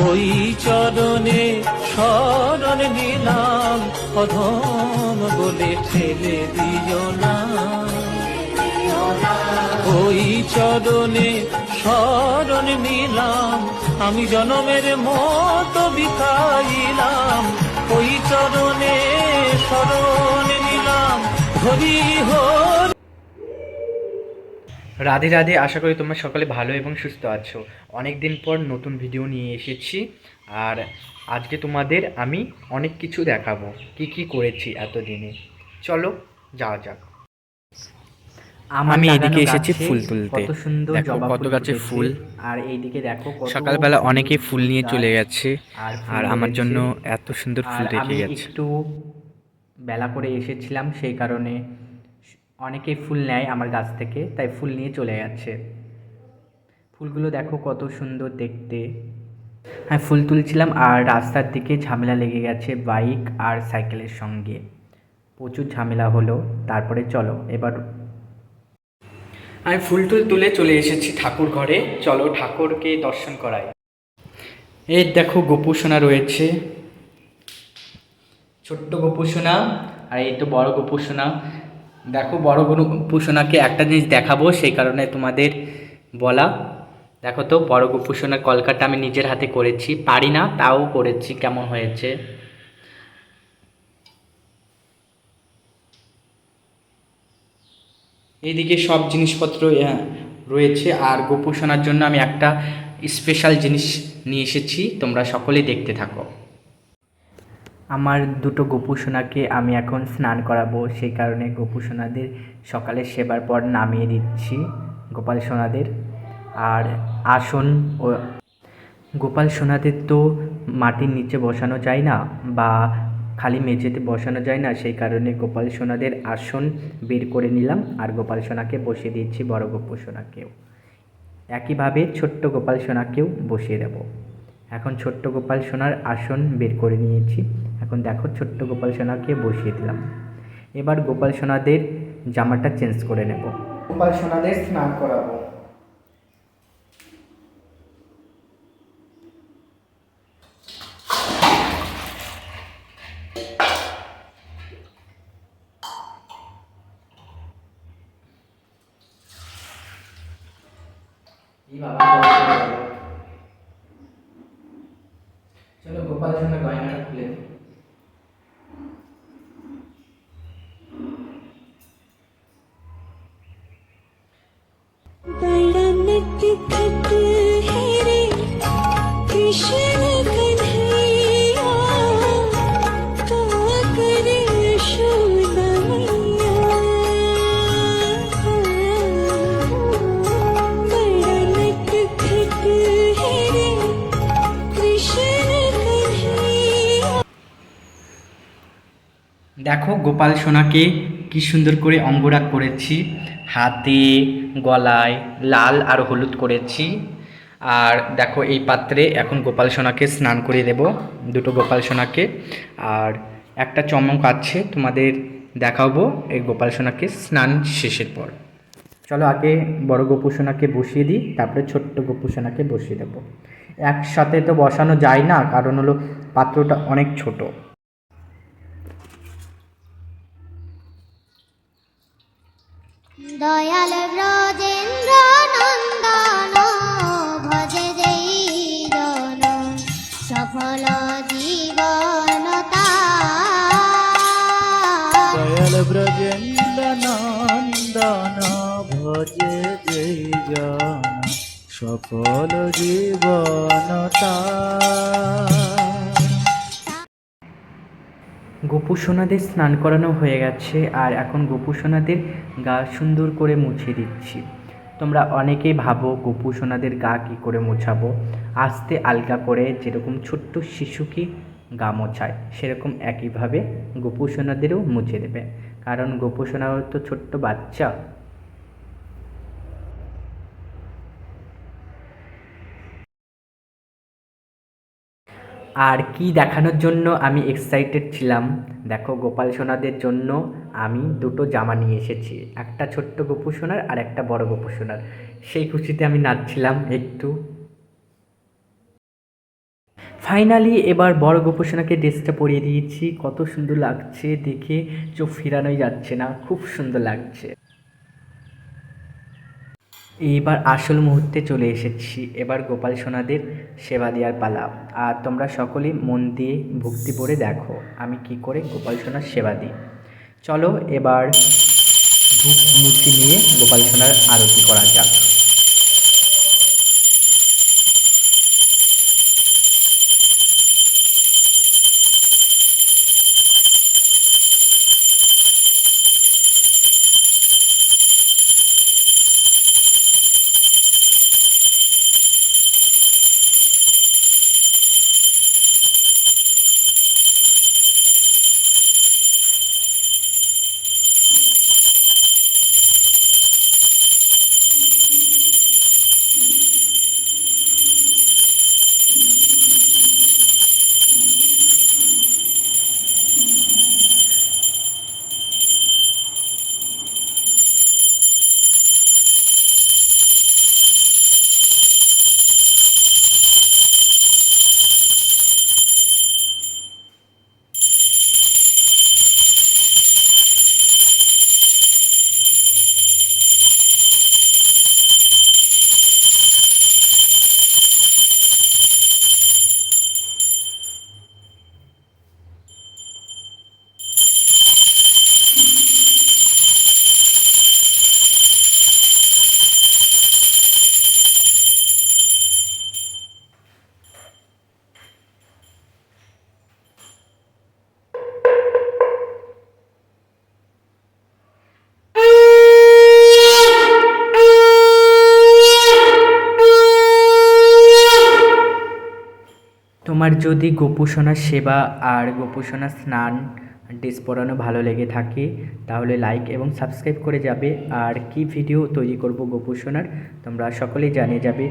ওই চরণে শরণ নিলাম, অধম বলে ঠেলে দিও না। ওই চরণে শরণ নিলাম, আমি জনমের মতো বিকাইলাম। ওই চরণে শরণ নিলাম, হরি হরি। রাধে রাধে। আশা করি তোমরা সকলে ভালো এবং সুস্থ আছো। অনেক দিন পর নতুন ভিডিও নিয়ে এসেছি, আর আজকে তোমাদের আমি অনেক কিছু দেখাবো কি কি করেছি এতদিনে। চলো যাওয়া যাক। আমি এদিকে এসেছি ফুল তুলতে। কত সুন্দর দেখো জবা কত গাছে ফুটেছে। ফুল। আর এইদিকে দেখো কত সকালবেলা সুন্দর অনেকেই ফুল নিয়ে গাছ চলে গেছে, আর আর ফুল আমার ধরেছে। জন্য এত সুন্দর ফুল আর রেখে আমি গেছে। একটু বেলা করে এসেছিলাম, সেই কারণে অনেকেই ফুল নেয় আমার গাছ থেকে, তাই ফুল নিয়ে চলে গেছে। ফুলগুলো দেখো কত সুন্দর দেখতে। হ্যাঁ, ফুল তুলছিলাম আর রাস্তার দিকে ঝামেলা লেগে গেছে বাইক আর সাইকেলের সঙ্গে, প্রচুর ঝামেলা হলো। তারপরে চলো এবার আমি ফুল টুল তুলে চলে এসেছি ঠাকুর ঘরে। চলো ঠাকুরকে দর্শন করাই। এই দেখো গোপুসোনা রয়েছে, ছোট্ট গোপুসোনা, আর এই তো বড় গোপুসোনা। দেখো বড় গোপুসোনাকে একটা জিনিস দেখাবো, সেই কারণে তোমাদের বলা। দেখো তো বড় গোপুসোনার কলকাটা আমি নিজের হাতে করেছি, পারি না তাও করেছি, কেমন হয়েছে। এইদিকে সব জিনিসপত্র রয়েছে, আর গোপুসোনার জন্য আমি একটা স্পেশাল জিনিস নিয়ে এসেছি, তোমরা সকলেই দেখতে থাকো। আমার দুটো গোপু সোনাকে আমি এখন স্নান করাবো, সেই কারণে গোপু সোনাদের সকালে সেবার পর নামিয়ে দিচ্ছি গোপাল সোনাদের। আর আসন ও গোপাল সোনাদের তো মাটির নিচে বসানো যায় না, বা খালি মেঝেতে বসানো যায় না, সেই কারণে গোপাল সোনাদের আসন বের করে নিলাম আর গোপাল সোনাকে বসিয়ে দিচ্ছি, বড় গোপু সোনাকেও একইভাবে ছোট্ট গোপাল সোনাকেও বসিয়ে দেব। এখন ছোট্ট গোপাল সোনার আসন বের করে নিয়েছি, এখন দেখো ছোট্ট গোপাল সোনাকে বসিয়ে দিলাম। এবার গোপাল সোনাদের জামাটা চেঞ্জ করে নেব, গোপাল সোনাদের স্নান করাবো। চলো গোপাল সোনার গয়নাটা খুলে দিই। দেখো গোপাল সোনাকে কি সুন্দর করে অঙ্গরাগ করেছি, হাতে গলায় লাল আর হলুদ করেছি। আর দেখো এই পাত্রে এখন গোপাল সোনাকে স্নান করিয়ে দেব, দুটো গোপাল সোনাকে। আর একটা চমক আছে, তোমাদের দেখাবো এই গোপাল সোনাকে স্নান শেষের পর। চলো আগে বড় গোপু সোনাকে বসিয়ে দিই, তারপরে ছোট্ট গোপু সোনাকে বসিয়ে দেবো। একসাথে তো বসানো যায় না, কারণ হলো পাত্রটা অনেক ছোট। দয়াল ব্রজেন্দ্র নন্দন ভজে যেই জন সফল জীবন দয়াল ব্রজেন্দ্র নন্দন ভজে যেই জন সফল জীবন গোপু সোনাদের স্নান করানো হয়ে গেছে, আর এখন গোপু সোনাদের গা সুন্দর করে মুছে দিচ্ছি। তোমরা অনেকেই ভাবো গোপু সোনাদের গা কী করে মোছাবো। আস্তে আলগা করে, যেরকম ছোট্ট শিশুকে গা মোছায় সেরকম একইভাবে গোপু সোনাদেরও মুছে দেবে, কারণ গোপু সোনাও তো ছোট্ট বাচ্চা। আর কি দেখানোর জন্য আমি এক্সাইটেড ছিলাম, দেখো গোপাল সোনাদের জন্য আমি দুটো জামা নিয়ে এসেছি, একটা ছোট্ট গোপু সোনার আর একটা বড় গোপু সোনার। সেই খুশিতে আমি নাচছিলাম একটু। ফাইনালি এবার বড় গোপুসোনাকে ড্রেসটা পরিয়ে দিয়েছি। কত সুন্দর লাগছে, দেখে চোখ ফেরানোই যাচ্ছে না, খুব সুন্দর লাগছে। এইবার আসল মুহূর্তে চলে এসেছি। এবার গোপাল সোনাদের সেবা দেওয়ার পালা। আর তোমরা সকলেই মন দিয়ে ভক্তি ভরে দেখো আমি কি করে গোপাল সোনার সেবা দিই। চলো এবার ধূপ মূর্তি নিয়ে গোপাল সোনার আরতি করা যাক। তোমার যদি গোপুসোনার সেবা আর গোপুসোনার স্নান ড্রেস পরানো ভালো লেগে থাকে তাহলে লাইক এবং সাবস্ক্রাইব করে যাবে। আর কি ভিডিও তৈরি করব গোপুসোনার তোমরা সকলেই জানিয়ে যাবে।